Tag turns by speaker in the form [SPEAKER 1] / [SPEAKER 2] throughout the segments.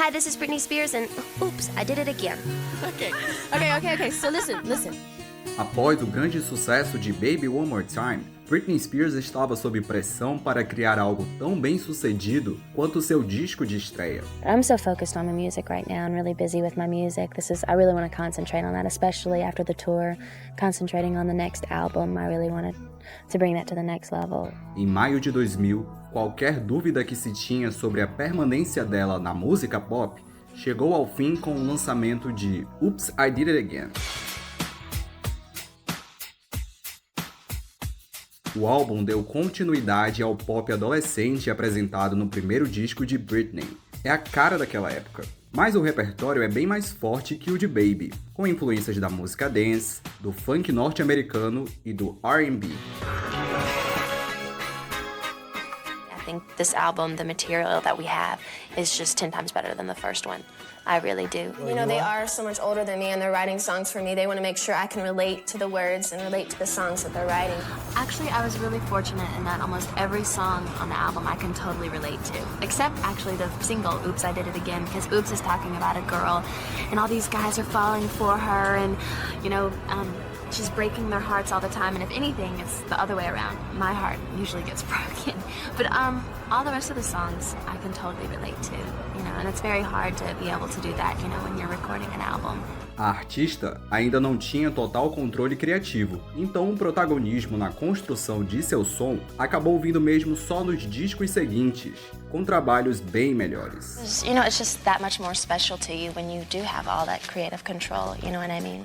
[SPEAKER 1] Hi, this is Britney Spears and oops, I did it again.
[SPEAKER 2] Okay, so listen.
[SPEAKER 3] Após o grande sucesso de Baby One More Time, Britney Spears estava sob pressão para criar algo tão bem sucedido quanto seu disco de estreia.
[SPEAKER 4] I'm so focused on my music right now and really busy with my music. I really want to concentrate on that, especially after the tour, concentrating on the next album. I really wanted to bring that to the next level.
[SPEAKER 3] Em maio de 2000, qualquer dúvida que se tinha sobre a permanência dela na música pop chegou ao fim com o lançamento de Oops, I Did It Again. O álbum deu continuidade ao pop adolescente apresentado no primeiro disco de Britney. É a cara daquela época. Mas o repertório é bem mais forte que o de Baby, com influências da música dance, do funk norte-americano e do R&B.
[SPEAKER 4] I think this album, the material that we have, is just 10 times better than the first one. I really do.
[SPEAKER 5] You know, they are so much older than me and they're writing songs for me. They want to make sure I can relate to the words and relate to the songs that they're writing.
[SPEAKER 4] Actually, I was really fortunate in that almost every song on the album I can totally relate to. Except, actually, the single, Oops, I Did It Again, because Oops is talking about a girl, and all these guys are falling for her, and, she's breaking their hearts all the time, and if anything, it's the other way around. My heart usually gets broken. But all the rest of the songs I can totally relate to, and it's very hard to be able to do that, when you're recording an album.
[SPEAKER 3] A artista ainda não tinha total controle criativo, então o protagonismo na construção de seu som acabou vindo mesmo só nos discos seguintes, com trabalhos bem melhores.
[SPEAKER 4] It's just that much more special to you when you do have all that creative control, you know what I mean?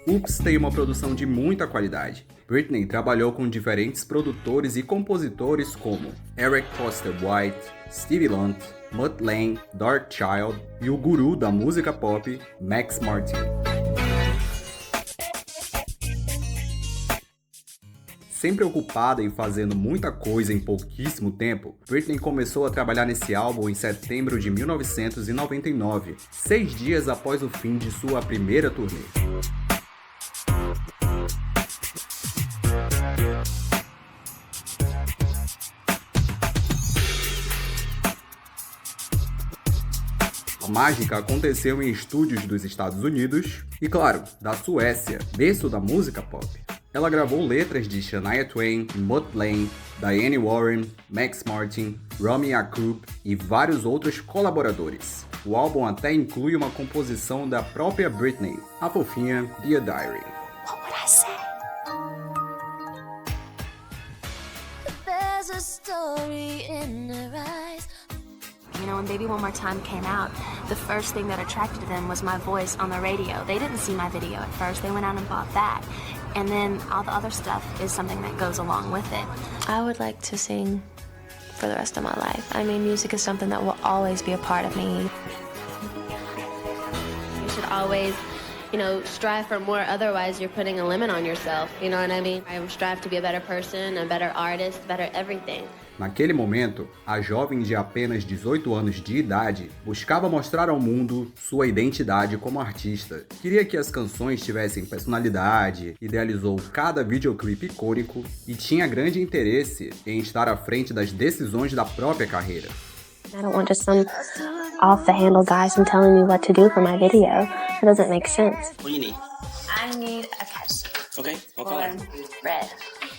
[SPEAKER 3] Oops tem uma produção de muita qualidade. Britney trabalhou com diferentes produtores e compositores como Eric Foster White, Stevie Lunt, Mutt Lange, Darkchild e o guru da música pop, Max Martin. Sempre ocupada e fazendo muita coisa em pouquíssimo tempo, Britney começou a trabalhar nesse álbum em setembro de 1999, 6 dias após o fim de sua primeira turnê. A mágica aconteceu em estúdios dos Estados Unidos e, claro, da Suécia, berço da música pop. Ela gravou letras de Shania Twain, Mutt Lange, Diane Warren, Max Martin, Rami Yacoub e vários outros colaboradores. O álbum até inclui uma composição da própria Britney, a fofinha Dear Diary.
[SPEAKER 4] What would I say? There's a story in her eyes. When Baby One More Time came out, the first thing that attracted them was my voice on the radio. They didn't see my video at first. They went out and bought that. And then all the other stuff is something that goes along with it. I would like to sing for the rest of my life. I mean, music is something that will always be a part of me.
[SPEAKER 1] You should always, strive for more. Otherwise, you're putting a limit on yourself. You know what I mean? I strive to be a better person, a better artist, better everything.
[SPEAKER 3] Naquele momento, a jovem de apenas 18 anos de idade buscava mostrar ao mundo sua identidade como artista. Queria que as canções tivessem personalidade, idealizou cada videoclipe icônico e tinha grande interesse em estar à frente das decisões da própria carreira.
[SPEAKER 4] I don't want just some off-the-handle guys telling me what to do for my video. That doesn't make sense.
[SPEAKER 6] What do you need?
[SPEAKER 4] I need a catsuit.
[SPEAKER 6] Okay, what color?
[SPEAKER 4] Red.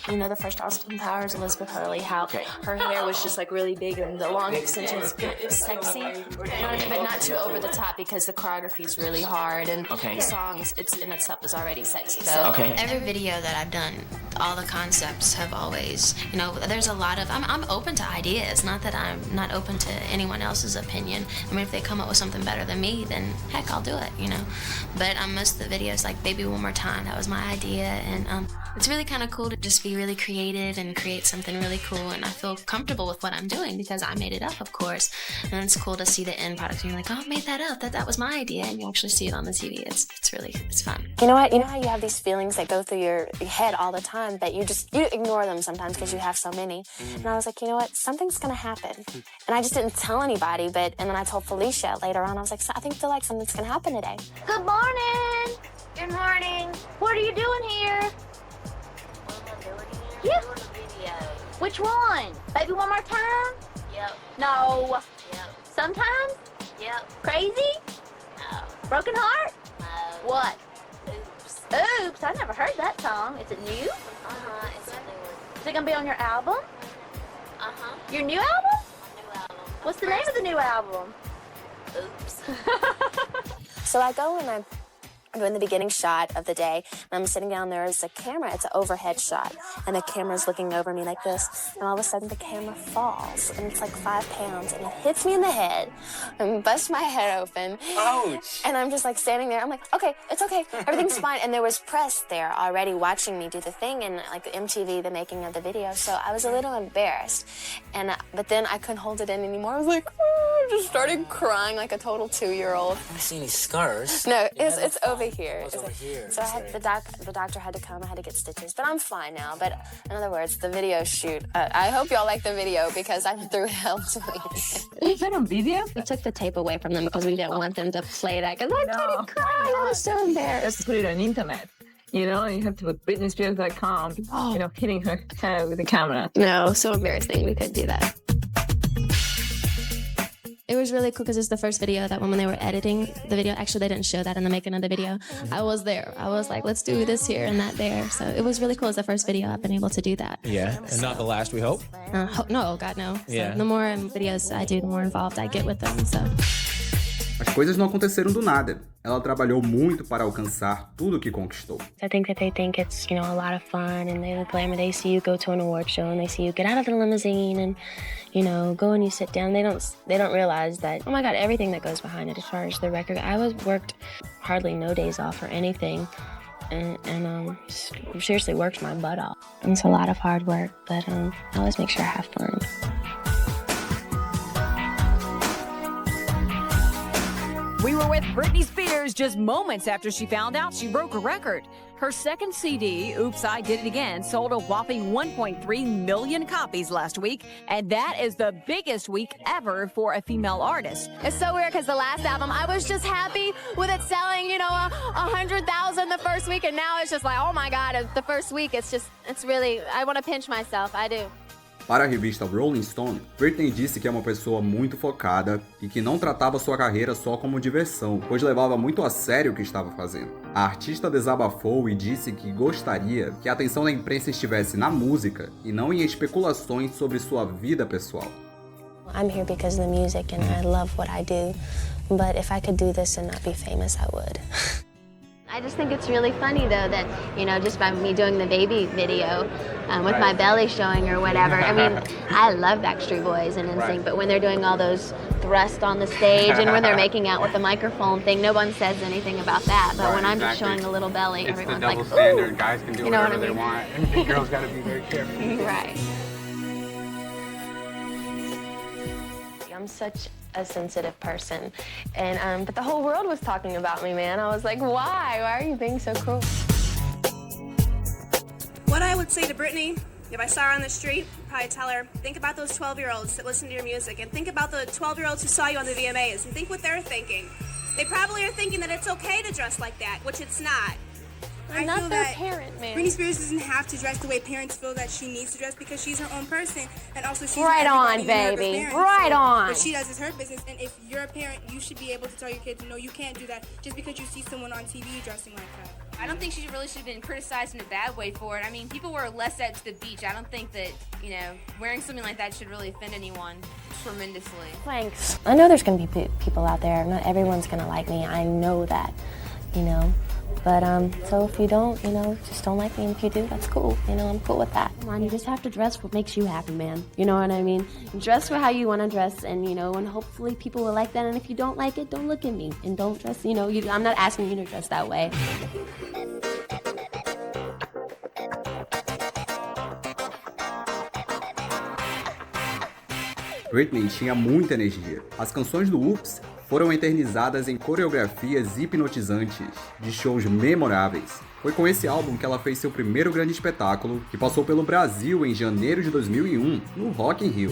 [SPEAKER 4] The first Austin Powers, Elizabeth Hurley, how her hair was just really big and the long extensions, sexy, but not too over the top because the choreography is really hard and the songs in itself is already sexy. So every video that I've done, all the concepts have always, there's a lot of, I'm open to ideas, not that I'm not open to anyone else's opinion. I mean, if they come up with something better than me, then heck, I'll do it, But most of the videos, like Baby One More Time, that was my idea, and it's really kind of cool to just be really creative and create something really cool, and I feel comfortable with what I'm doing because I made it up, of course. And it's cool to see the end product and you're like, oh, I made that up, that was my idea, and you actually see it on the TV. It's fun. You know what? You know how you have these feelings that go through your head all the time, but you ignore them sometimes because you have so many. And I was like, you know what? Something's gonna happen. And I just didn't tell anybody, and then I told Felicia later on. I was like, I feel like something's gonna happen today.
[SPEAKER 7] Good morning. Good morning. What are you doing here? We Which one? Baby One More Time?
[SPEAKER 1] Yep.
[SPEAKER 7] No.
[SPEAKER 1] Yep.
[SPEAKER 7] Sometimes?
[SPEAKER 1] Yep.
[SPEAKER 7] Crazy?
[SPEAKER 1] No.
[SPEAKER 7] Broken Heart?
[SPEAKER 1] No.
[SPEAKER 7] What?
[SPEAKER 1] Oops.
[SPEAKER 7] Oops, I never heard that song. Is it new?
[SPEAKER 1] It's a new one.
[SPEAKER 7] Is it gonna be on your album? Your new album?
[SPEAKER 1] New album.
[SPEAKER 7] What's the name of the new album?
[SPEAKER 1] Oops.
[SPEAKER 5] So I go and I'm doing the beginning shot of the day, and I'm sitting down there. There's a camera. It's an overhead shot, and the camera's looking over me like this. And all of a sudden, the camera falls, and it's like 5 pounds, and it hits me in the head, and busts my head open.
[SPEAKER 6] Ouch!
[SPEAKER 5] And I'm just like standing there. I'm like, okay, it's okay, everything's fine. And there was press there already watching me do the thing, and like MTV, the making of the video. So I was a little embarrassed, and but then I couldn't hold it in anymore. I was like, oh, I just started crying like a total 2-year-old.
[SPEAKER 6] I see any scars?
[SPEAKER 5] No, it's over here.
[SPEAKER 6] Oh, it's over here.
[SPEAKER 5] So I had the doctor had to come. I had to get stitches, but I'm fine now. But in other words, the video shoot. I hope y'all like the video because I'm through hell to win.
[SPEAKER 8] Is that on video?
[SPEAKER 1] We took the tape away from them because we didn't want them to play that because I couldn't cry. I was so embarrassed.
[SPEAKER 8] Let's put it on internet. You know, and you have to put BritneySpears.com, you know, hitting her head with the camera.
[SPEAKER 1] No, so embarrassing. We couldn't do that.
[SPEAKER 2] It was really cool because it's the first video that when they were editing the video, actually they didn't show that in the making of the video. I was there. I was like, let's do this here and that there. So it was really cool. It's the first video I've been able to do that.
[SPEAKER 9] Yeah, and not the last, we hope.
[SPEAKER 2] No, God, no. So
[SPEAKER 9] Yeah.
[SPEAKER 2] the more videos I do, the more involved I get with them. So.
[SPEAKER 3] As coisas não aconteceram do nada. Ela trabalhou muito para alcançar tudo que conquistou.
[SPEAKER 5] I think that they think it's, you know, a lot of fun and they glamour. They see you go to an award show and they see you get out of the limousine and, you know, go and you sit down. They don't realize that, oh my God, everything that goes behind it as far as the record. I worked hardly no days off or anything and seriously worked my butt off. And it's a lot of hard work, but I always make sure I have fun.
[SPEAKER 10] We were with Britney Spears just moments after she found out she broke a record. Her second CD, Oops, I Did It Again, sold a whopping 1.3 million copies last week, and that is the biggest week ever for a female artist.
[SPEAKER 2] It's so weird because the last album, I was just happy with it selling, you know, 100,000 the first week, and now it's just like, oh my God, the first week, it's really, I want to pinch myself, I do.
[SPEAKER 3] Para a revista Rolling Stone, Britney disse que é uma pessoa muito focada e que não tratava sua carreira só como diversão, pois levava muito a sério o que estava fazendo. A artista desabafou e disse que gostaria que a atenção da imprensa estivesse na música e não em especulações sobre sua vida pessoal.
[SPEAKER 5] I'm here because of the music and I love what I do, but if I could do this and not be famous, I would.
[SPEAKER 1] I just think it's really funny, though, that, you know, just by me doing the baby video with my belly showing or whatever. I mean, I love Backstreet Boys and NSYNC, but when they're doing all those thrusts on the stage and when they're making out with the microphone thing, no one says anything about that. But when I'm just showing a little belly,
[SPEAKER 6] It's
[SPEAKER 1] everyone's
[SPEAKER 6] the double
[SPEAKER 1] like,
[SPEAKER 6] standard.
[SPEAKER 1] ooh.
[SPEAKER 6] Guys can do
[SPEAKER 1] You know
[SPEAKER 6] whatever
[SPEAKER 1] what I
[SPEAKER 6] they
[SPEAKER 1] mean?
[SPEAKER 6] want, and girls got to be very careful.
[SPEAKER 1] Right.
[SPEAKER 5] I'm such a sensitive person, and but the whole world was talking about me, man. I was like, why? Why are you being so cruel?
[SPEAKER 11] What I would say to Britney, if I saw her on the street, I'd probably tell her, think about those 12-year-olds that listen to your music, and think about the 12-year-olds who saw you on the VMAs, and think what they're thinking. They probably are thinking that it's okay to dress like that, which it's not.
[SPEAKER 2] I'm not their parent, man.
[SPEAKER 11] Britney Spears doesn't have to dress the way parents feel that she needs to dress because she's her own person, and also she's
[SPEAKER 1] Right on,
[SPEAKER 11] everybody in her
[SPEAKER 1] baby.
[SPEAKER 11] parents,
[SPEAKER 1] Right
[SPEAKER 11] so
[SPEAKER 1] on.
[SPEAKER 11] What she does is her business, and if you're a parent, you should be able to tell your kids, no, you can't do that just because you see someone on TV dressing like that.
[SPEAKER 12] I don't think she should have been criticized in a bad way for it. I mean, people wear less out to the beach. I don't think that, you know, wearing something like that should really offend anyone tremendously.
[SPEAKER 5] Thanks. I know there's going to be people out there. Not everyone's going to like me. I know that, you know. But, so if you don't, you know, just don't like me. And if you do, that's cool. You know, I'm cool with that.
[SPEAKER 1] Come on, you just have to dress what makes you happy, man. You know what I mean? Dress for how you want to dress, and, you know, and hopefully people will like that. And if you don't like it, don't look at me. And don't dress, you know, I'm not asking you to dress that way.
[SPEAKER 3] Britney tinha muita energia. As canções do Oops foram eternizadas em coreografias hipnotizantes, de shows memoráveis. Foi com esse álbum que ela fez seu primeiro grande espetáculo, que passou pelo Brasil em janeiro de 2001, no Rock in Rio.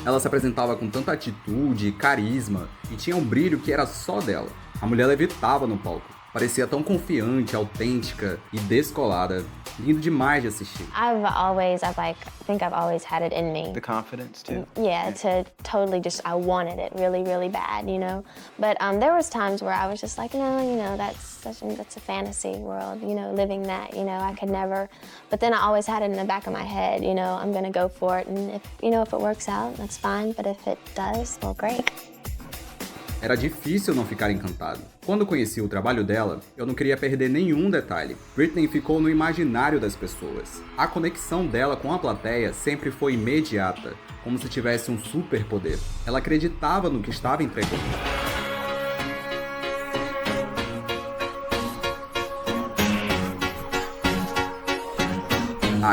[SPEAKER 3] Ela se apresentava com tanta atitude, carisma e tinha um brilho que era só dela. A mulher levitava no palco. Parecia tão confiante, autêntica e descolada. Lindo demais de assistir.
[SPEAKER 5] I think I've always had it in me.
[SPEAKER 6] The confidence too.
[SPEAKER 5] Yeah, to totally I wanted it really, really bad, you know. But there was times where I was just like, no, you know, that's a fantasy world, you know, living that, you know, I could never. But then I always had it in the back of my head, you know, I'm gonna go for it, and if it works out, that's fine. But if it does, well, great.
[SPEAKER 3] Era difícil não ficar encantado. Quando conheci o trabalho dela, eu não queria perder nenhum detalhe. Britney ficou no imaginário das pessoas. A conexão dela com a plateia sempre foi imediata, como se tivesse um superpoder. Ela acreditava no que estava entregando.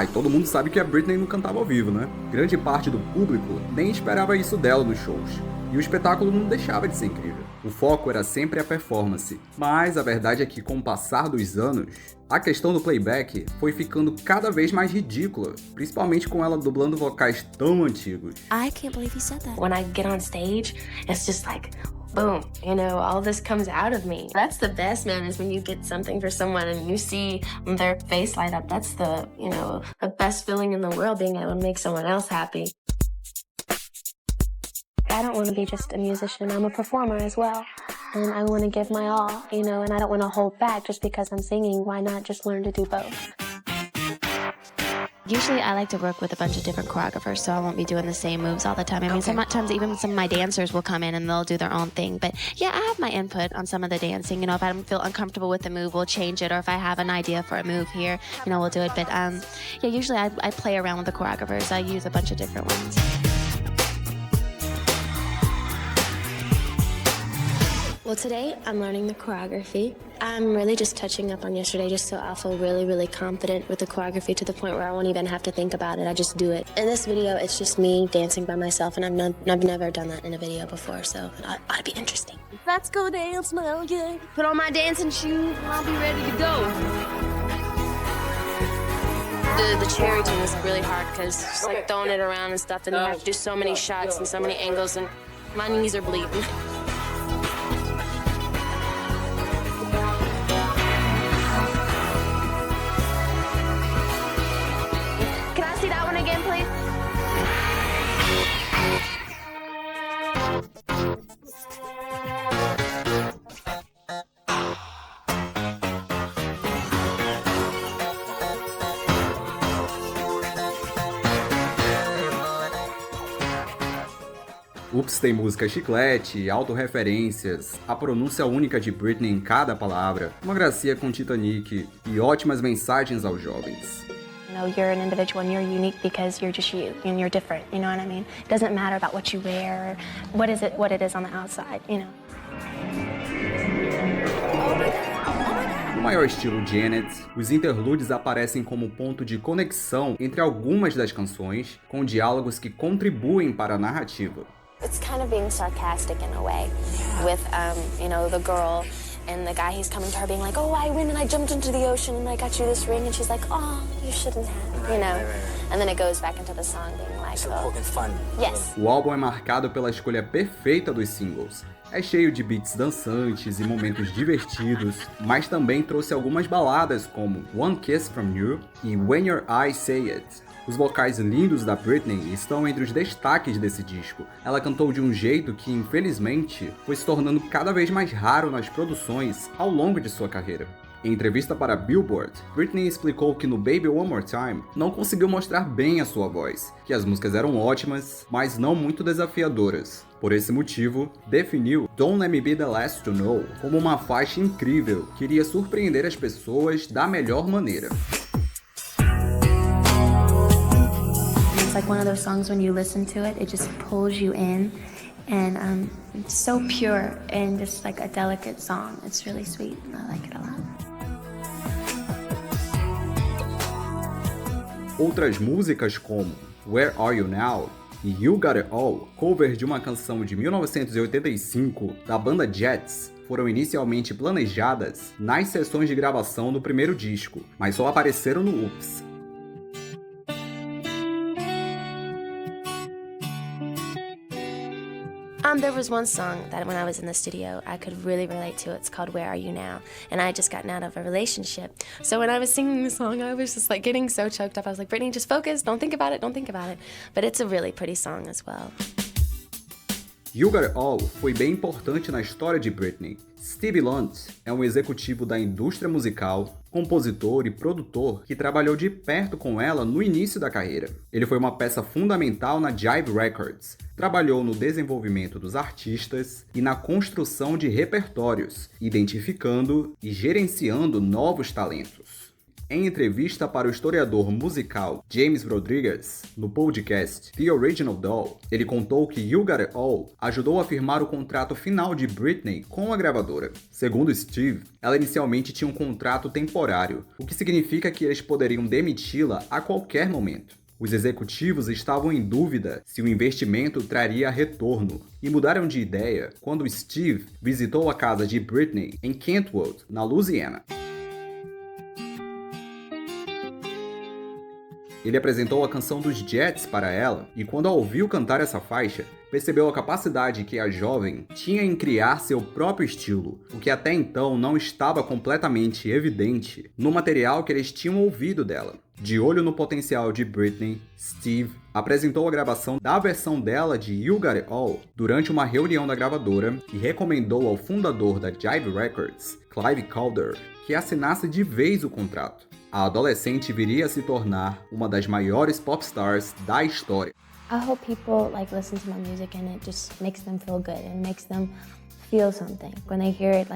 [SPEAKER 3] E todo mundo sabe que a Britney não cantava ao vivo, né? Grande parte do público nem esperava isso dela nos shows. E o espetáculo não deixava de ser incrível. O foco era sempre a performance. Mas a verdade é que, com o passar dos anos, a questão do playback foi ficando cada vez mais ridícula, principalmente com ela dublando vocais tão antigos.
[SPEAKER 2] I can't believe you said that.
[SPEAKER 5] When I get on stage, it's just like, boom, you know, all this comes out of me. That's the best, man, is when you get something for someone and you see their face light up. That's the best feeling in the world, being able to make someone else happy. I don't want to be just a musician, I'm a performer as well. And I want to give my all, you know, and I don't want to hold back just because I'm singing. Why not just learn to do both?
[SPEAKER 2] Usually I like to work with a bunch of different choreographers, so I won't be doing the same moves all the time. I mean, sometimes even some of my dancers will come in and they'll do their own thing. But yeah, I have my input on some of the dancing. You know, if I feel uncomfortable with the move, we'll change it. Or if I have an idea for a move here, you know, we'll do it. But yeah, usually I play around with the choreographers. I use a bunch of different ones.
[SPEAKER 5] Well, today I'm learning the choreography. I'm really just touching up on yesterday just so I'll feel really, really confident with the choreography to the point where I won't even have to think about it. I just do it. In this video, it's just me dancing by myself, and I've never done that in a video before, so it ought to be interesting.
[SPEAKER 4] Let's go dance, my girl. Put on my dancing shoes and I'll be ready to go.
[SPEAKER 5] The cherry tune is really hard because it's like throwing it around and stuff, and you have to do so many shots and so many angles, and my knees are bleeding.
[SPEAKER 1] See that one again, please?
[SPEAKER 3] Oops tem música chiclete, autorreferências, a pronúncia única de Britney em cada palavra, uma gracia com Titanic e ótimas mensagens aos jovens.
[SPEAKER 5] You know, you're an individual and you're unique because you're just you and you're different, you know what I mean? It doesn't matter about what you wear, what it is on the outside, you know.
[SPEAKER 3] No maior estilo Janet, os interludes aparecem como ponto de conexão entre algumas das canções, com diálogos que contribuem para a narrativa.
[SPEAKER 5] It's kind of being sarcastic in a way with, you know, the girl and the guy, he's coming to her being like, oh, I win and I jumped into the ocean and I got you this ring, and she's like, oh, you shouldn't have, you know. And then it goes back into the song being like, oh. Yes.
[SPEAKER 3] O álbum é marcado pela escolha perfeita dos singles. É cheio de beats dançantes e momentos divertidos, mas também trouxe algumas baladas como One Kiss From You e When Your Eyes Say It. Os vocais lindos da Britney estão entre os destaques desse disco. Ela cantou de um jeito que, infelizmente, foi se tornando cada vez mais raro nas produções ao longo de sua carreira. Em entrevista para Billboard, Britney explicou que no Baby One More Time não conseguiu mostrar bem a sua voz, que as músicas eram ótimas, mas não muito desafiadoras. Por esse motivo, definiu Don't Let Me Be The Last To Know como uma faixa incrível que iria surpreender as pessoas da melhor maneira.
[SPEAKER 5] It's like one of those songs when you listen to it, it just pulls you in, and it's so pure and just like a delicate song. It's really sweet, and I like it a lot.
[SPEAKER 3] Outras músicas como Where Are You Now e You Got It All, cover de uma canção de 1985 da banda Jets, foram inicialmente planejadas nas sessões de gravação do primeiro disco, mas só apareceram no Oops.
[SPEAKER 5] There was one song that when I was in the studio, I could really relate to. It's called Where Are You Now? And I had just gotten out of a relationship. So when I was singing the song, I was just like getting so choked up. I was like, Brittany, just focus. Don't think about it. Don't think about it. But it's a really pretty song as well.
[SPEAKER 3] You Got It All foi bem importante na história de Britney. Stevie Lunt é um executivo da indústria musical, compositor e produtor que trabalhou de perto com ela no início da carreira. Ele foi uma peça fundamental na Jive Records, trabalhou no desenvolvimento dos artistas e na construção de repertórios, identificando e gerenciando novos talentos. Em entrevista para o historiador musical James Rodriguez, no podcast The Original Doll, ele contou que You Got It All ajudou a firmar o contrato final de Britney com a gravadora. Segundo Steve, ela inicialmente tinha um contrato temporário, o que significa que eles poderiam demiti-la a qualquer momento. Os executivos estavam em dúvida se o investimento traria retorno e mudaram de ideia quando Steve visitou a casa de Britney em Kentwood, na Louisiana. Ele apresentou a canção dos Jets para ela e quando a ouviu cantar essa faixa, percebeu a capacidade que a jovem tinha em criar seu próprio estilo, o que até então não estava completamente evidente no material que eles tinham ouvido dela. De olho no potencial de Britney, Steve apresentou a gravação da versão dela de You Got It All durante uma reunião da gravadora e recomendou ao fundador da Jive Records, Clive Calder, que assinasse de vez o contrato. A adolescente viria a se tornar uma das maiores popstars da história.
[SPEAKER 5] I hope people listen to my music and it just makes them feel good and makes them feel something. When they hear it,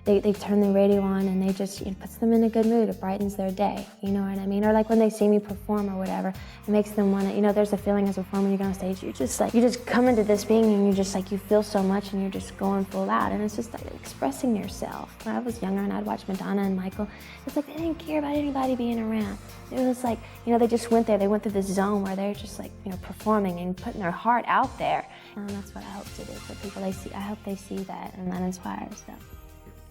[SPEAKER 5] they turn the radio on and they just puts them in a good mood. It brightens their day. You know what I mean? Or when they see me perform or whatever, it makes them want to. There's a feeling as a performer when you get on stage. You just come into this being and you just you feel so much and you're just going full out and it's just expressing yourself. When I was younger and I'd watch Madonna and Michael, it's they didn't care about anybody being around. It was they just went there. They went through this zone where they're just performing and putting their heart out there. And that's what I hope to do for people. I hope they see that and that inspires them.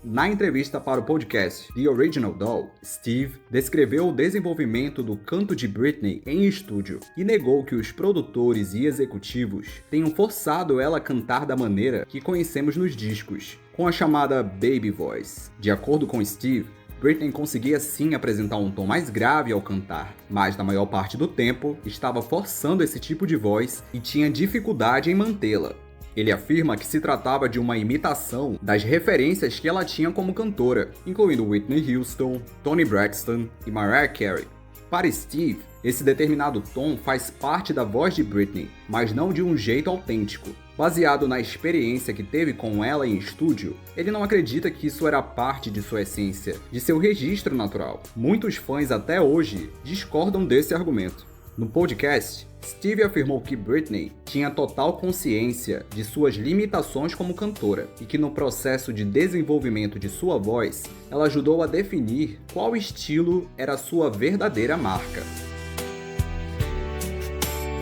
[SPEAKER 3] Na entrevista para o podcast The Original Doll, Steve descreveu o desenvolvimento do canto de Britney em estúdio e negou que os produtores e executivos tenham forçado ela a cantar da maneira que conhecemos nos discos, com a chamada baby voice. De acordo com Steve, Britney conseguia sim apresentar um tom mais grave ao cantar, mas na maior parte do tempo estava forçando esse tipo de voz e tinha dificuldade em mantê-la. Ele afirma que se tratava de uma imitação das referências que ela tinha como cantora, incluindo Whitney Houston, Toni Braxton e Mariah Carey. Para Steve, esse determinado tom faz parte da voz de Britney, mas não de um jeito autêntico. Baseado na experiência que teve com ela em estúdio, ele não acredita que isso era parte de sua essência, de seu registro natural. Muitos fãs até hoje discordam desse argumento. No podcast, Steve afirmou que Britney tinha total consciência de suas limitações como cantora e que no processo de desenvolvimento de sua voz, ela ajudou a definir qual estilo era sua verdadeira marca.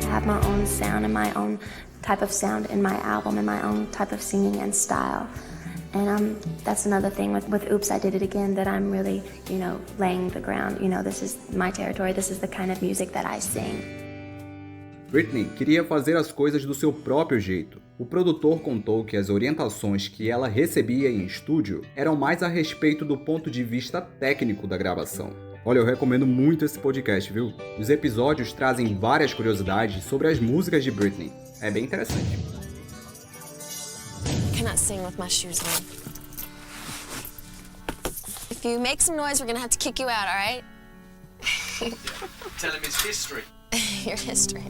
[SPEAKER 5] I have my own sound and my own type of sound in my album and my own type of singing and style. And that's another thing with Oops, I Did It Again, that I'm really, laying the ground. This is my territory. This is the kind of music that I sing.
[SPEAKER 3] Britney queria fazer as coisas do seu próprio jeito. O produtor contou que as orientações que ela recebia em estúdio eram mais a respeito do ponto de vista técnico da gravação. Olha, eu recomendo muito esse podcast, viu? Os episódios trazem várias curiosidades sobre as músicas de Britney. É bem interessante.
[SPEAKER 4] I cannot sing with my shoes on. If you make some noise, we're gonna have to kick you out, all right?
[SPEAKER 6] Tell him it's history.
[SPEAKER 4] Your history.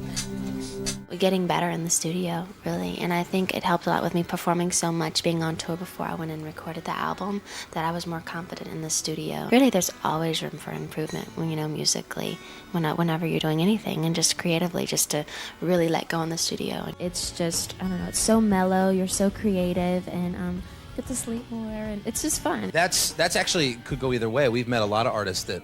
[SPEAKER 2] We're getting better in the studio, really, and I think it helped a lot with me performing so much, being on tour before I went and recorded the album, that I was more confident in the studio. Really, there's always room for improvement, musically, whenever you're doing anything, and just creatively, just to really let go in the studio.
[SPEAKER 5] It's just, I don't know, it's so mellow, you're so creative, and get to sleep more, and it's just fun.
[SPEAKER 9] That's actually could go either way. We've met a lot of artists that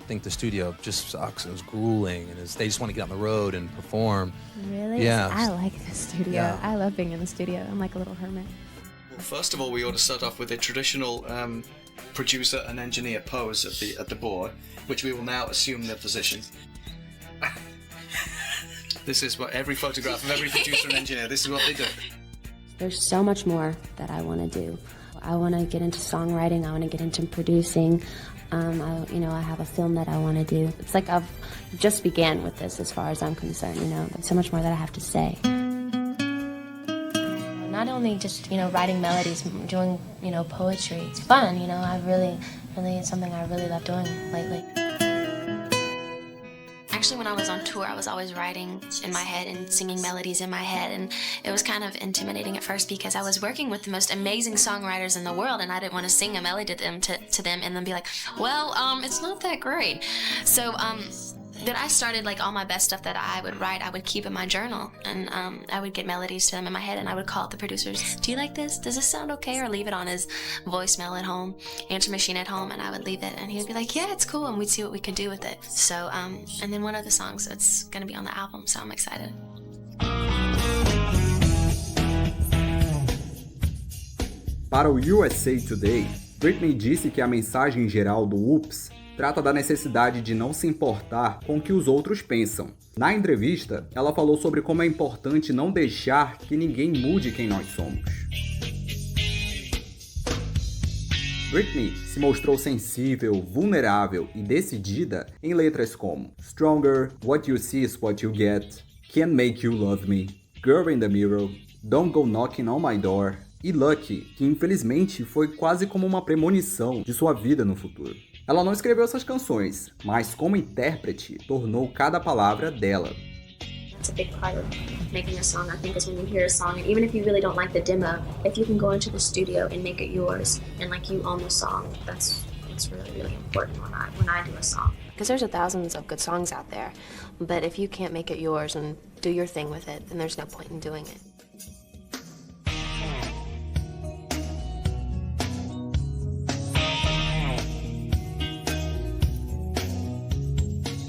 [SPEAKER 9] think the studio just sucks and it's grueling and they just want to get on the road and perform.
[SPEAKER 5] Really?
[SPEAKER 9] Yeah.
[SPEAKER 5] I like the studio.
[SPEAKER 9] Yeah.
[SPEAKER 5] I love being in the studio. I'm like a little hermit.
[SPEAKER 13] Well, first of all, we ought to start off with a traditional producer and engineer pose at the board, which we will now assume their position. This is what every photograph of every producer and engineer, this is what they do.
[SPEAKER 5] There's so much more that I want to do. I want to get into songwriting. I want to get into producing. I have a film that I want to do. It's like I've just began with this as far as I'm concerned, There's so much more that I have to say. Not only just, writing melodies, doing, poetry. It's fun, I really, it's something I really love doing lately.
[SPEAKER 2] Actually, when I was on tour, I was always writing in my head and singing melodies in my head, and it was kind of intimidating at first because I was working with the most amazing songwriters in the world, and I didn't want to sing a melody to them and then be like, well, it's not that great. So then I started, all my best stuff that I would write, I would keep in my journal, and I would get melodies to them in my head, and I would call up the producers, do you like this? Does this sound okay? Or leave it on his voicemail at home, answer machine at home, and I would leave it, and he would be like, yeah, it's cool, and we'd see what we could do with it. So, and then one of the songs, it's gonna be on the album, so I'm excited.
[SPEAKER 3] Para o USA Today, Britney disse que a mensagem geral do Oops trata da necessidade de não se importar com o que os outros pensam. Na entrevista, ela falou sobre como é importante não deixar que ninguém mude quem nós somos. Britney se mostrou sensível, vulnerável e decidida em letras como Stronger, What You See Is What You Get, Can't Make You Love Me, Girl in the Mirror, Don't Go Knocking on My Door e Lucky, que infelizmente foi quase como uma premonição de sua vida no futuro. Ela não escreveu essas canções, mas como intérprete, tornou cada palavra dela.
[SPEAKER 4] It's a big part of making a song, I think, is when you hear a song, and even if you really don't like the demo, if you can go into the studio and make it yours, and you own the song, that's really, really important when I do a song.
[SPEAKER 5] Because there's thousands of good songs out there, but if you can't make it yours and do your thing with it, then there's no point in doing it.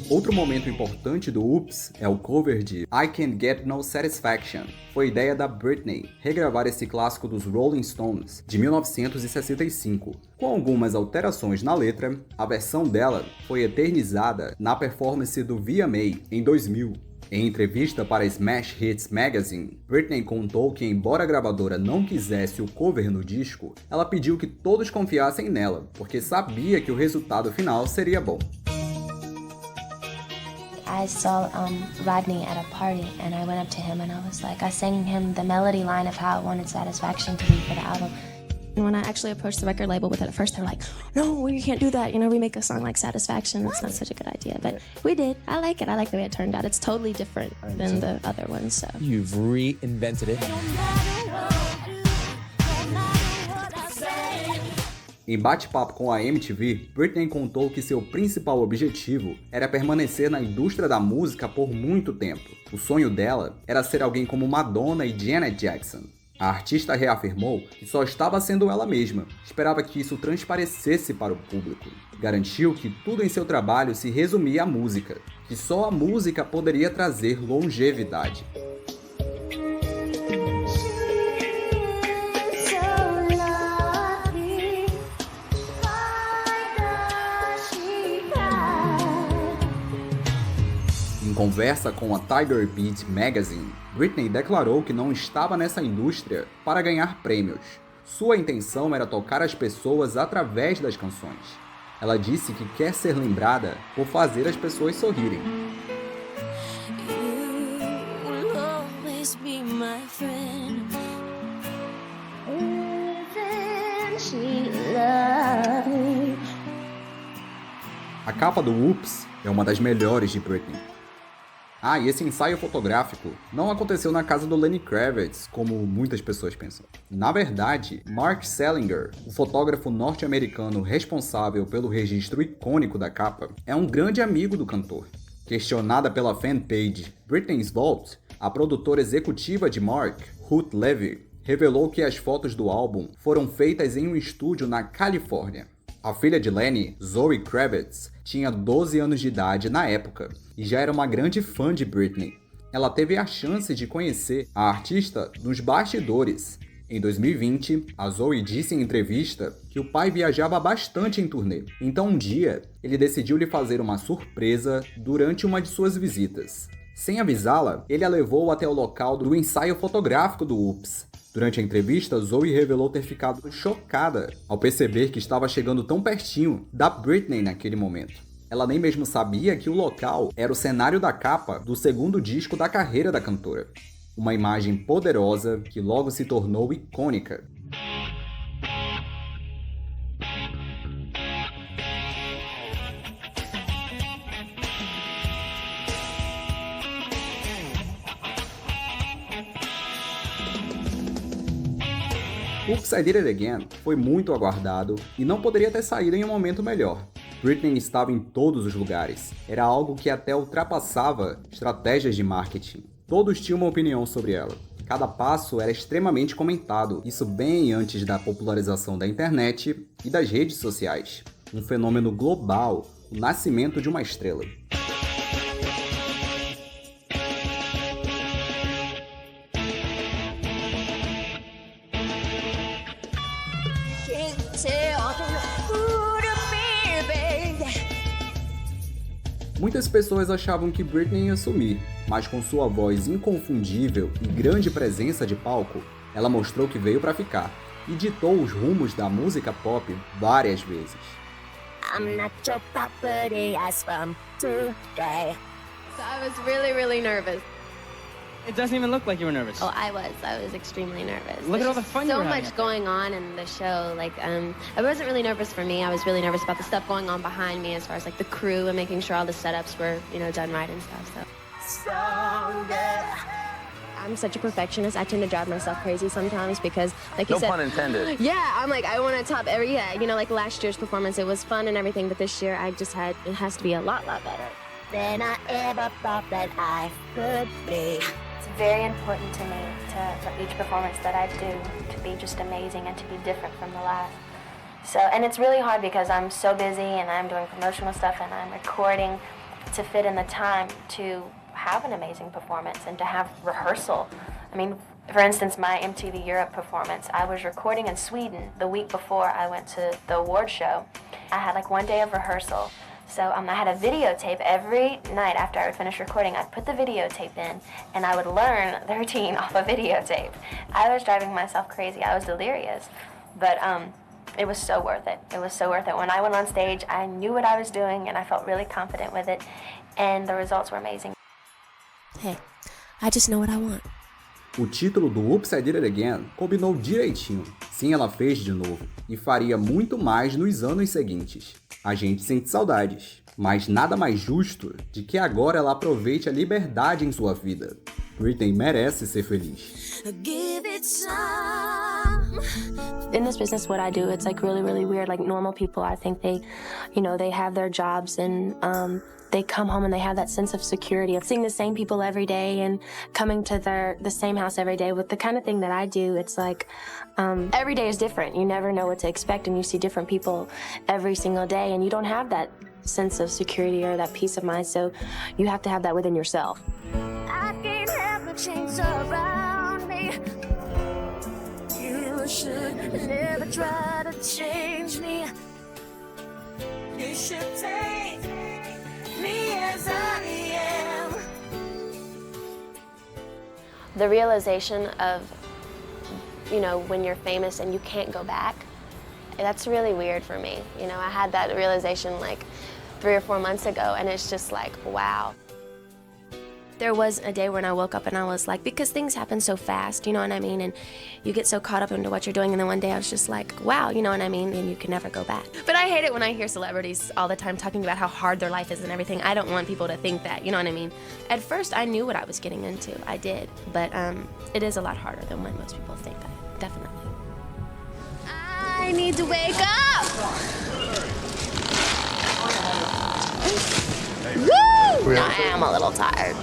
[SPEAKER 3] Outro momento importante do Oops é o cover de I Can't Get No Satisfaction. Foi ideia da Britney regravar esse clássico dos Rolling Stones, de 1965. Com algumas alterações na letra, a versão dela foi eternizada na performance do VMA em 2000. Em entrevista para Smash Hits Magazine, Britney contou que, embora a gravadora não quisesse o cover no disco, ela pediu que todos confiassem nela, porque sabia que o resultado final seria bom.
[SPEAKER 5] I saw Rodney at a party, and I went up to him and I sang him the melody line of how I wanted Satisfaction to be for the album. And when I actually approached the record label with it at first, they were like, no, you can't do that. Remake a song like Satisfaction. It's not such a good idea. But we did. I like it. I like the way it turned out. It's totally different than the other ones. So.
[SPEAKER 6] You've reinvented it.
[SPEAKER 3] Em bate-papo com a MTV, Britney contou que seu principal objetivo era permanecer na indústria da música por muito tempo. O sonho dela era ser alguém como Madonna e Janet Jackson. A artista reafirmou que só estava sendo ela mesma, esperava que isso transparecesse para o público. Garantiu que tudo em seu trabalho se resumia à música, que só a música poderia trazer longevidade. Em conversa com a Tiger Beat Magazine, Britney declarou que não estava nessa indústria para ganhar prêmios. Sua intenção era tocar as pessoas através das canções. Ela disse que quer ser lembrada por fazer as pessoas sorrirem. A capa do Oops é uma das melhores de Britney. Ah, e esse ensaio fotográfico não aconteceu na casa do Lenny Kravitz, como muitas pessoas pensam. Na verdade, Mark Selinger, o fotógrafo norte-americano responsável pelo registro icônico da capa, é um grande amigo do cantor. Questionada pela fanpage Britney's Vault, a produtora executiva de Mark, Ruth Levy, revelou que as fotos do álbum foram feitas em um estúdio na Califórnia. A filha de Lenny, Zoe Kravitz, tinha 12 anos de idade na época e já era uma grande fã de Britney. Ela teve a chance de conhecer a artista nos bastidores. Em 2020, a Zoe disse em entrevista que o pai viajava bastante em turnê. Então um dia, ele decidiu lhe fazer uma surpresa durante uma de suas visitas. Sem avisá-la, ele a levou até o local do ensaio fotográfico do Oops. Durante a entrevista, Zoe revelou ter ficado chocada ao perceber que estava chegando tão pertinho da Britney naquele momento. Ela nem mesmo sabia que o local era o cenário da capa do segundo disco da carreira da cantora. Uma imagem poderosa que logo se tornou icônica. Oops, I Did It Again foi muito aguardado e não poderia ter saído em um momento melhor. Britney estava em todos os lugares. Era algo que até ultrapassava estratégias de marketing. Todos tinham uma opinião sobre ela. Cada passo era extremamente comentado, isso bem antes da popularização da internet e das redes sociais. Um fenômeno global, o nascimento de uma estrela. Muitas pessoas achavam que Britney ia sumir, mas com sua voz inconfundível e grande presença de palco, ela mostrou que veio para ficar e ditou os rumos da música pop várias vezes.
[SPEAKER 7] I'm not your property as from today.
[SPEAKER 1] So I was really nervous.
[SPEAKER 14] It doesn't even look like you were nervous.
[SPEAKER 1] Oh, I was extremely nervous.
[SPEAKER 14] Look at all the fun you
[SPEAKER 1] so
[SPEAKER 14] were having.
[SPEAKER 1] much going on in the show. Like, I wasn't really nervous for me. I was really nervous about the stuff going on behind me as far as like the crew and making sure all the setups were, done right and stuff. So.
[SPEAKER 5] I'm such a perfectionist. I tend to drive myself crazy sometimes because, like you said...
[SPEAKER 15] No pun intended.
[SPEAKER 5] Yeah, I'm like, I want to top every... Yeah, like last year's performance, it was fun and everything, but this year it has to be a lot better
[SPEAKER 7] than I ever thought that I could be.
[SPEAKER 16] It's very important to me for each performance that I do to be just amazing and to be different from the last. So, and it's really hard because I'm so busy and I'm doing promotional stuff and I'm recording to fit in the time to have an amazing performance and to have rehearsal. I mean, for instance, my MTV Europe performance, I was recording in Sweden the week before I went to the award show. I had like one day of rehearsal. So I had a videotape every night after I would finish recording. I'd put the videotape in and I would learn the routine off a videotape. I was driving myself crazy. I was delirious. But it was so worth it. It was so worth it. When I went on stage, I knew what I was doing and I felt really confident with it. And the results were amazing.
[SPEAKER 5] Hey, I just know what I want.
[SPEAKER 3] O título do Oops, I Did It Again combinou direitinho. Sim, ela fez de novo. E faria muito mais nos anos seguintes. A gente sente saudades. Mas nada mais justo de que agora ela aproveite a liberdade em sua vida. Britney merece ser feliz.
[SPEAKER 5] Give it some. In this business, what I do, it's like really weird. Like normal people, I think they have their jobs and they come home and they have that sense of security of seeing the same people every day and coming to the same house every day. With the kind of thing that I do, it's like every day is different. You never know what to expect and you see different people every single day and you don't have that sense of security or that peace of mind. So you have to have that within yourself.
[SPEAKER 7] I can't have the chains around me. You should never try to change me. You should take me as I am.
[SPEAKER 1] The realization of, when you're famous and you can't go back, that's really weird for me. I had that realization like 3 or 4 months ago and it's just like, wow.
[SPEAKER 5] There was a day when I woke up and I was like, because things happen so fast, you know what I mean? And you get so caught up into what you're doing. And then one day I was just like, wow, you know what I mean? And you can never go back. But I hate it when I hear celebrities all the time talking about how hard their life is and everything. I don't want people to think that, you know what I mean? At first I knew what I was getting into. I did. But it is a lot harder than what most people think. Definitely.
[SPEAKER 1] I need to wake up! Woo! I am a little tired.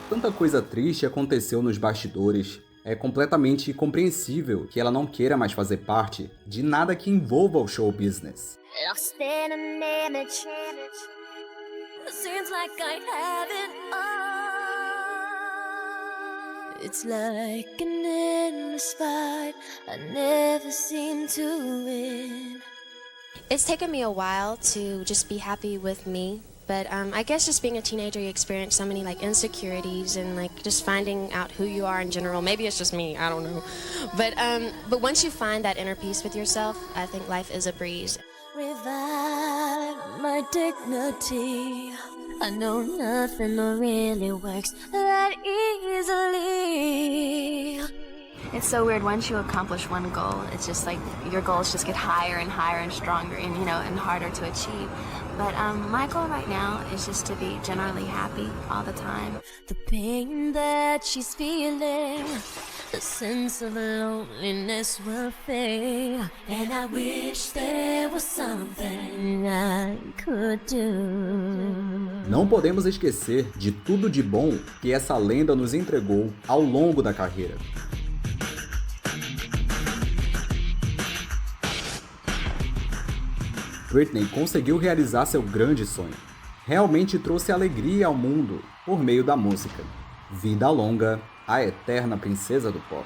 [SPEAKER 3] Tanta coisa triste aconteceu nos bastidores. É completamente compreensível que ela não queira mais fazer parte de nada que envolva o show business.
[SPEAKER 7] Lost in an image. Seems like I have it all.
[SPEAKER 5] It's like an endless fight. I never seem to win. It's taken me a while to just be happy with me. but I guess just being a teenager, you experience so many like insecurities and like just finding out who you are in general. Maybe it's just me, I don't know. But once you find that inner peace with yourself, I think life is a breeze.
[SPEAKER 7] Revive my dignity. I know nothing really works that easily.
[SPEAKER 1] It's so weird. Once you accomplish one goal, it's just like your goals just get higher and higher and stronger and, you know, and harder to achieve. But my goal right now is just to be generally happy all the time.
[SPEAKER 7] The pain that she's feeling, the sense of loneliness will fade. And I wish there was something I could do.
[SPEAKER 3] Não podemos esquecer de tudo de bom que essa lenda nos entregou ao longo da carreira. Britney conseguiu realizar seu grande sonho. Realmente trouxe alegria ao mundo por meio da música. Vida longa à eterna princesa do pop.